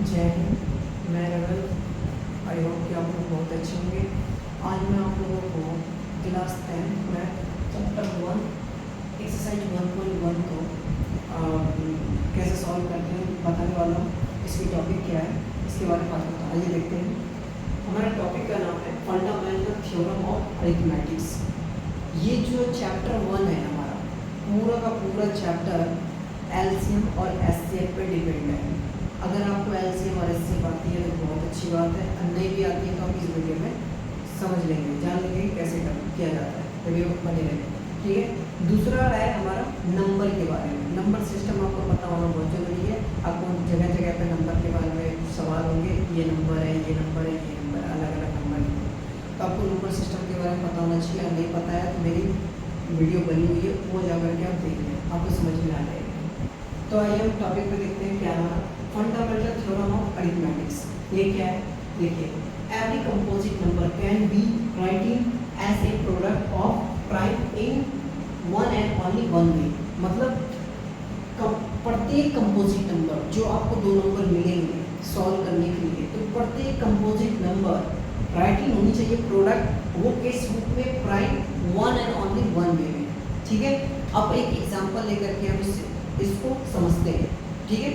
जय हिंद। मैं रवल। I hope कि आप लोग बहुत अच्छे होंगे। आज मैं आप लोगों को क्लास 10 में चैप्टर 1 एक्सरसाइज 1.1 को कैसे सॉल्व करते हैं बताने वाला हूँ। इसकी टॉपिक क्या है इसके बारे में बात करता हूँ। आइए देखते हैं। हमारे टॉपिक का नाम है फंडामेंटल थ्योरम ऑफ अरिथमेटिक्स। ये जो चैप्टर 1 है हमारा पूरा का पूरा चैप्टर एलसीएम और एचसीएफ पे डिपेंड है। अगर आपको एलसीएम और एचसीएफ आती है तो बहुत अच्छी बात है, नहीं भी आती है तो हम इस वीडियो में समझ लेंगे, जान लेंगे कैसे किया जाता है। वीडियो बने रहेंगे, ठीक है। दूसरा है हमारा नंबर के बारे में। नंबर सिस्टम आपको पता होना बहुत जरूरी है। आपको जगह जगह पे नंबर के बारे में सवाल होंगे, ये नंबर है, ये नंबर है, ये नंबर, अलग अलग नंबर है। तो आपको नंबर सिस्टम के बारे में पता होना चाहिए। अगर नहीं पता है तो मेरी वीडियो बनी हुई है, वो जाकर के आप देख लें, आपको समझ में आ जाएगा। तो आइए हम टॉपिक पे देखते हैं क्या हमारा फंडामेंटल थ्योरम ऑफ अरिथमेटिक्स। ये क्या है देखिए। Every composite number can be writing as a product of prime in one and only one way. मतलब प्रत्येक कंपोजिट नंबर जो आपको दो नंबर मिलेंगे सॉल्व करने के लिए, तो प्रत्येक कंपोजिट नंबर राइटिंग होनी चाहिए प्रोडक्ट, वो किस रूप में, prime one and only one वे में, ठीक है। अब एक एग्जांपल लेकर के हम इसको समझते हैं, ठीक है।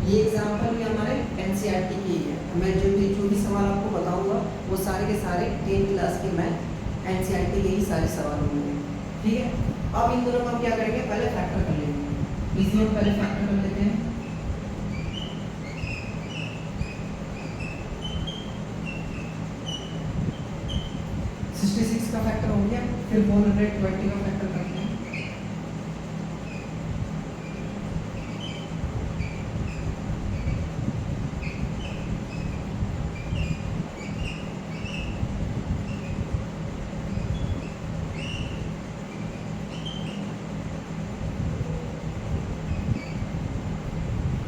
ये एग्जांपल भी हमारे एनसीईआरटी की है। मैं जो भी सवाल आपको बताऊंगा वो सारे के सारे 10th क्लास के मैं एनसीईआरटी के ही सारे सवाल होंगे, ठीक है। अब इन दोनों को हम क्या करेंगे, पहले फैक्टर कर लेंगे। इसी में पहले फैक्टर कर लेते हैं। का फैक्टर हो गया, फिर 420 का फैक्टर करते हैं।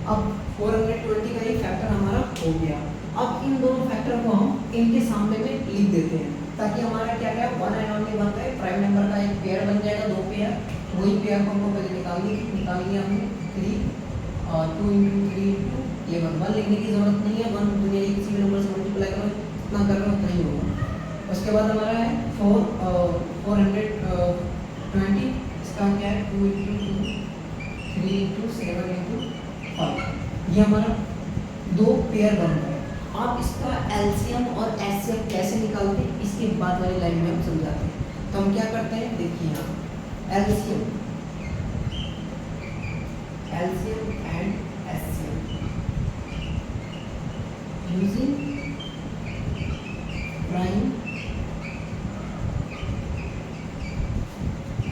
अब 420 का ही फैक्टर हमारा हो गया। अब इन दोनों फैक्टर को हम इनके सामने में लिख देते हैं ताकि हमारा क्या क्या वन एंड ओनली वन है, प्राइम नंबर का एक पेयर बन जाएगा, दो पेयर। वही पेयर को हमको पहले निकाल लिया हमने 3 और 2 × 3 × ये 1 लिखने की जरूरत नहीं है। 1 दुनिया के किसी भी नंबर से मल्टीप्लाई करो, इतना कर रहे हो उतना ही होगा। उसके बाद हमारा है 420, इसका क्या है 2 × 2 3 × 7 × 5। ये हमारा दो पेयर बन गए। आप इसका एलसीएम और एचसीएफ कैसे निकालते हैं इसके बाद वाली लाइन में हम समझाते हैं। तो हम क्या करते हैं देखिए, यहाँ LCM and HCM using prime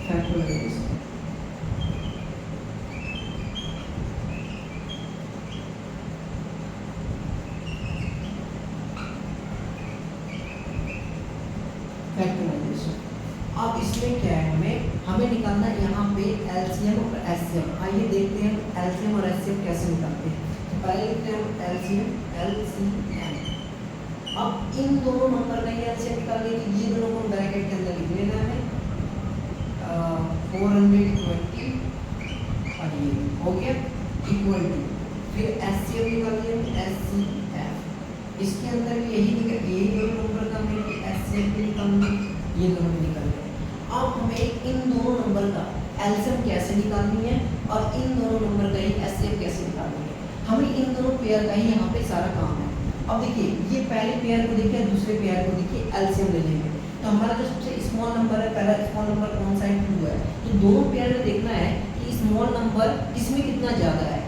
factorization. अब इसमें क्या है, हमें निकालना है यहाँ पे एलसीएम और एचसीएम। आइए देखते हैं एलसीएम और एचसीएम कैसे निकालते हैं। तो पहले लिखते हैं एलसीएम। अब इन दोनों नंबर का ही एलसीएम निकालने के लिए ये दोनों को ब्रैकेट के अंदर लिख लेना है। 420 और ये हो गया इक्वल टू, फिर एचसीएम निकालिए एचसीएफ। इसके अंदर भी यही दोनों नंबर का हमें एचसीएफ भी निकालना, ये दोनों निकल गए। अब हमें इन दोनों नंबर का एलसीएम कैसे निकालनी है और इन दोनों नंबर का ही एचसीएफ कैसे निकालनी है, हमें इन दोनों पेयर का ही यहाँ पे सारा काम है। अब देखिए, ये पहले पेयर को देखिए, दूसरे पेयर को देखिए, एलसीएम ले लेंगे। तो हमारा जो सबसे स्मॉल नंबर है, पहला स्मॉल नंबर कौन सा है, 2 है। तो दोनों पेयर में देखना है कि स्मॉल नंबर किसमें कितना ज़्यादा है,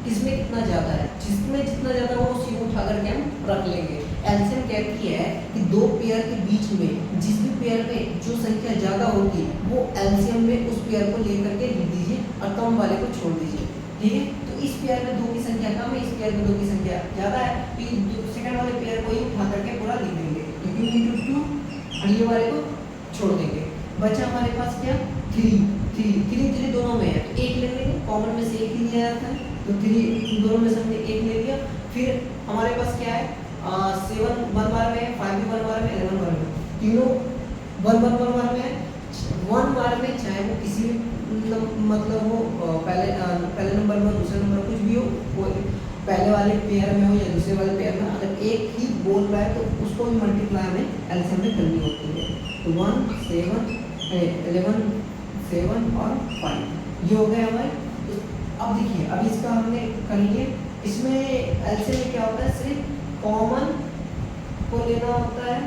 किसमें कितना ज़्यादा है। जिसमें जितना ज़्यादा हो उसी को उठा करके हम रख लेंगे। एलसीएम कहती है कि दो पेयर के बीच में जिस भी पेयर में जो संख्या ज़्यादा होगी वो एलसीएम में उस पेयर को लेकर के लिख दीजिए और कम वाले को छोड़ दीजिए, ठीक है। तो इस पेयर में 2 की संख्या कम है, इस पेयर में 2 की संख्या ज़्यादा है, तो सेकंड वाले पेयर को ही उठा करके पूरा लिख देंगे। तो 2 × 2 और ये वाले को छोड़ देंगे। बचा हमारे पास क्या 3 दोनों में है, तो 1 ले लेंगे, कॉमन में से 1 ही लिया जाता है। तो 3 दोनों में से हमने 1 ले लिया। फिर हमारे पास क्या है 7 1 बार में है, 5 भी 1 बार में, 11 बार में, तीनों 1 1 1 बार में है। वन बार में चाहे वो किसी भी मतलब वो पहले नंबर में दूसरे नंबर कुछ भी हो, वो पहले वाले पेयर में हो या दूसरे वाले पेयर में, अगर एक ही बोल रहा है तो उसको भी मल्टीप्लाई हमें एलसीएम में करनी होती है। तो 1 7 11 7 और 5 ये हो गया हमारे। अब देखिए अब इसका हमने कर लिए, इसमें एलसीएम में क्या होता है, सिर्फ कॉमन को लेना होता है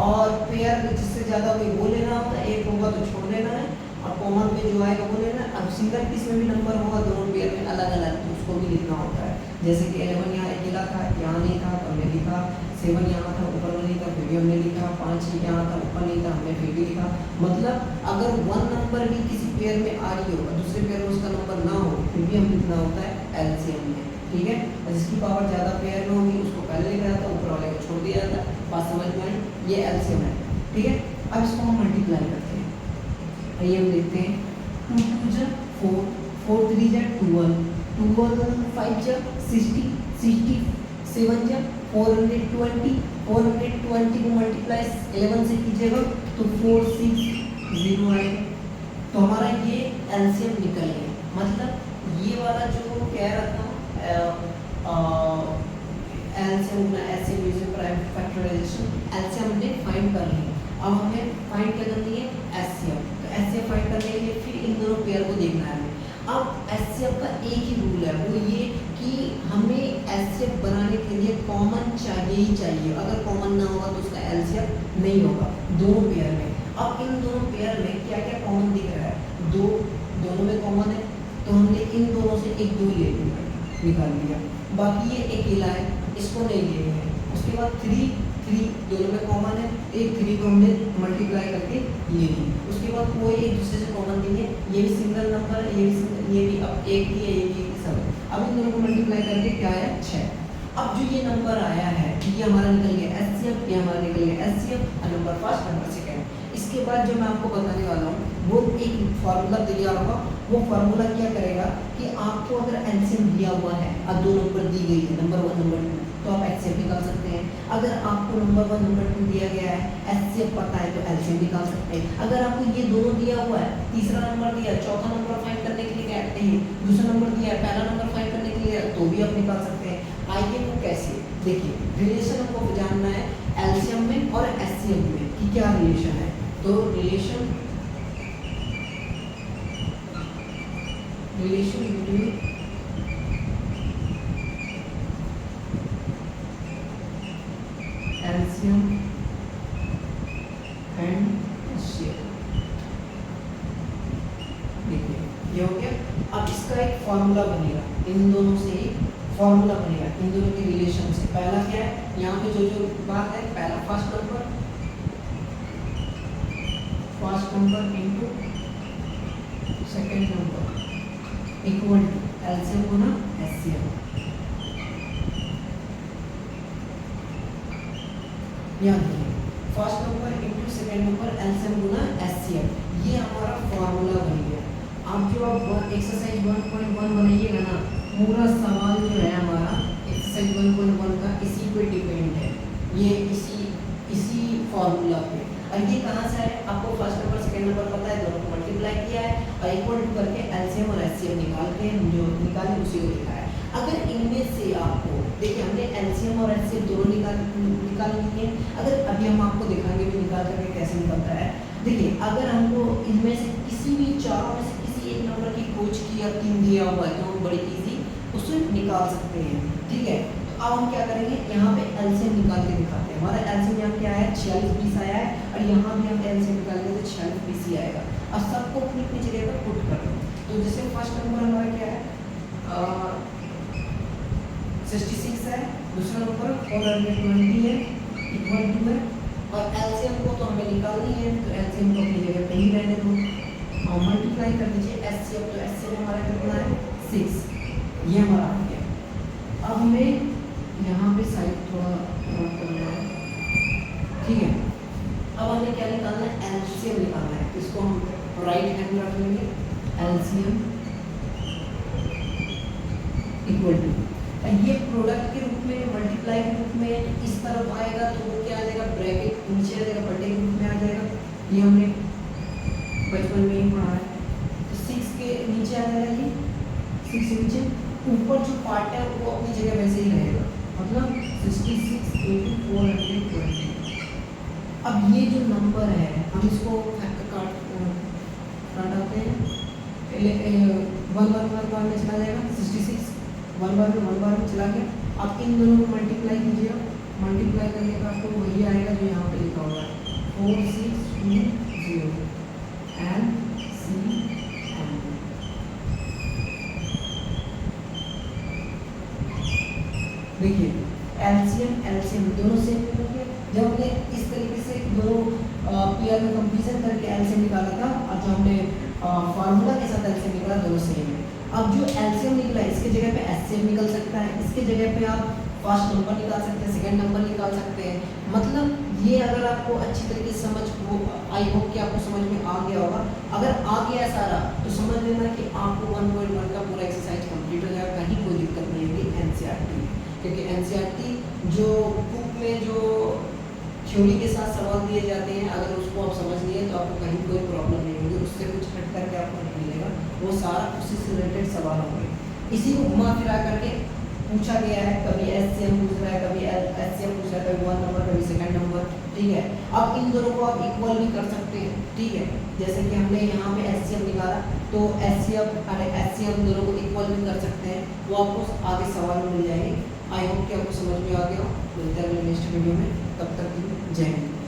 और पेयर जिससे ज़्यादा कोई वो लेना होता है, एक होगा तो छोड़ देना है और कॉमन पे जो आएगा वो लेना है। अब सिंगल पीस में भी नंबर होगा दोनों पेयर में अलग अलग, तो उसको भी लिखना होता है। जैसे कि 11 यहाँ अकेला था, यहाँ नहीं था तो हमने लिखा, 7 यहाँ था ऊपर नहीं था फिर भी हमने लिखा, 5 यहाँ था ऊपर नहीं था हमने फिर भी लिखा। मतलब अगर वन नंबर भी किसी पेयर में आ रही हो और दूसरे पेयर में उसका नंबर ना हो फिर भी हम लिखना होता है एलसीएम में, ठीक है। और जिसकी पावर ज़्यादा पेयर में होगी उसको पहले लिखा जाता है, ऊपर वाले को छोड़ दिया जाता है। बात समझ में आई, ये एलसीएम है, ठीक है। अब इसको हम मल्टीप्लाई करते हैं, आइए हम देखते हैं। 2 2 जा 4, 4 3 जा 12, 12 5 जा 60, 60 7 जा 420, 420 को मल्टीप्लाई 11 से कीजिएगा तो 4 6 0 आएगा। तो हमारा ये एलसीएम निकल गया। मतलब ये वाला जो कह रहा था LCM LCM using prime factorization, LCM हमने फाइंड कर लिया। अब हमें फाइंड क्या करनी है, एचसीएफ। तो एचसीएफ फाइंड करने के लिए फिर इन दोनों पेयर को देखना है हमें। अब एचसीएफ का एक ही रूल है, वो ये कि हमें एचसीएफ बनाने के लिए कॉमन चाहिए ही चाहिए। अगर कॉमन ना होगा तो उसका एलसीएफ नहीं होगा दोनों पेयर में। अब इन दोनों पेयर में क्या क्या कॉमन दिख रहा है, दो दोनों में कॉमन है तो हमने इन दोनों से एक दो ले लिया, निकाल दिया। बाकी ये अकेला है, इसको नहीं ले रहे हैं। उसके बाद 3 3 दोनों में कॉमन है, एक 3 को हमने मल्टीप्लाई करके ले ली। उसके बाद कोई एक दूसरे से कॉमन नहीं है, ये भी सिंगल नंबर है, ये भी अब एक ही है, ये भी सब है। अब इन दोनों को मल्टीप्लाई करके क्या आया 6। अब जो ये नंबर आया है ये हमारा निकल गया एचसीएफ, ये हमारा निकल गया एचसीएफ और नंबर फर्स्ट नंबर सेकंड। इसके बाद जो मैं आपको बताने वाला हूँ वो एक फार्मूला तैयार होगा। वो फार्मूला क्या करेगा कि आपको अगर एलसीएम दिया हुआ है और दो नंबर दी गई है, नंबर 1 नंबर 2, तो आप एचसीएफ निकाल सकते हैं। अगर आपको नंबर 1 नंबर 2 दिया गया है, एचसीएफ पता है तो एलसीएम निकाल सकते हैं। अगर आपको ये दोनों दिया हुआ है, तीसरा नंबर दिया, चौथा नंबर फाइंड करने के लिए कहते हैं, दूसरा नंबर दिया, पहला नंबर फाइंड करने के लिए तो भी आप निकाल सकते हैं। आइए वो कैसे, देखिए रिलेशन हमको जानना है एलसीएम में और एचसीएफ में कि क्या रिलेशन है। तो relation between LCM and HCF, देखिए ये हो गया। अब इसका एक फॉर्मूला बनेगा, इन दोनों से एक फॉर्मूला बनेगा, इन दोनों के रिलेशन से। पहला क्या है, यहाँ पे जो बात है, पहला first number into second number equal to LCM गुना एचसीएफ। याद रखिए first number into second number LCM गुना एचसीएफ, ये हमारा फॉर्मूला बन गया। अब जो आप एक्सरसाइज 1.1 बनाइएगा ना, पूरा सवाल जो है हमारा एक्सरसाइज 1.1 का इसी पे डिपेंड है, ये इसी फॉर्मूला पे। और ये कहाँ से है, आपको फर्स्ट नंबर सेकंड नंबर पता है, दोनों को मल्टीप्लाई किया है और इक्वल टू करके एलसीएम और एचसीएफ निकाल के जो निकाले उसी को लिखा है। अगर इनमें से आपको देखिए हमने एलसीएम और एचसीएफ दोनों निकाल लिए, अगर अभी हम आपको दिखाएंगे भी निकाल करके कैसे निकलता है। देखिए अगर हमको इनमें से किसी भी चारों में से किसी एक नंबर की खोज की या 3 दिया हुआ है तो हम बड़ी इजी उससे निकाल सकते हैं, ठीक है। तो अब हम क्या करेंगे, यहाँ पे एलसीएम निकाल के दिखाते हैं। हमारा एलसीएम यहाँ क्या है 46 20 आया है और यहाँ भी हम एलसीएम निकालेंगे तो 46 20 ही आएगा। अब सबको अपनी अपनी जगह पर पुट कर दो। तो जैसे फर्स्ट नंबर हमारा क्या है 66 है, दूसरा नंबर 420 है, इक्वल टू है और एलसीएम को तो हमें निकालनी है तो एलसीएम को अपनी जगह पे ही रहने दो और मल्टीप्लाई कर दीजिए एचसीएफ। तो एचसीएफ हमारा कितना है 6, ये हमारा आ गया। अब हमें यहाँ पे साइड थोड़ा करना है, ठीक है। अब हमें क्या निकालना है, एलसीएम निकालना है। इसको हम राइट हैंड रख लेंगे, एलसीएम इक्वल टू, ये प्रोडक्ट के रूप में मल्टीप्लाई के रूप में इस तरफ आएगा तो वो क्या आ जाएगा, ब्रैकेट नीचे आ जाएगा, बटे के रूप में आ जाएगा। ये हमने से नीचे, ऊपर जो पार्ट है वो अपनी जगह वैसे ही रहेगा, मतलब 66 into 420। अब ये जो नंबर है हम इसको काटते हैं, 1 बार में चला जाएगा 66, 1 बार में चला गया। अब इन दोनों को मल्टीप्लाई कीजिएगा, मल्टीप्लाई करिएगा आपको वही आएगा जो यहाँ पे लिखा हुआ है 4620 LCM। देखिए LCM दोनों सेम निकल। जब हमने इस तरीके से दोनों पेयर में कंपैरिजन करके LCM निकाला था और जो हमने फार्मूला के साथ LCM निकाला दोनों सेम है। अब जो LCM निकला है इसके जगह पे SCM निकल सकता है, इसके जगह पे आप फर्स्ट नंबर निकाल सकते हैं, सेकंड नंबर निकाल सकते हैं। मतलब ये अगर आपको अच्छी तरीके से समझ हो, आई होप कि आपको समझ में आ गया होगा। अगर आ गया सारा तो समझ लेना कि आपको 1.1 का पूरा एक्सरसाइज कंप्लीट हो जाएगा, कहीं कोई दिक्कत नहीं होगी NCERT में, क्योंकि NCERT जो बुक में जो थ्योरी के साथ सवाल दिए जाते हैं अगर उसको आप समझ लिए तो आपको कहीं कोई प्रॉब्लम नहीं होगी, उससे कुछ हट करके आपको नहीं मिलेगा, वो सारा उसी से रिलेटेड सवाल होंगे। इसी को घुमा फिरा करके पूछा गया है, कभी SCM पूछ रहा है, कभी SCM पूछ रहा है, कभी 1 नंबर कभी सेकंड नंबर, ठीक है। अब इन दोनों को आप इक्वल भी कर सकते हैं, ठीक है। जैसे कि हमने यहाँ पे SCM निकाला तो SCM दोनों को इक्वल भी कर सकते हैं, वो आपको आगे सवाल में मिल जाएंगे। आई होप कि आपको समझ में आ गया। मिलते हैं नेक्स्ट वीडियो में, तब तक जय हिंद।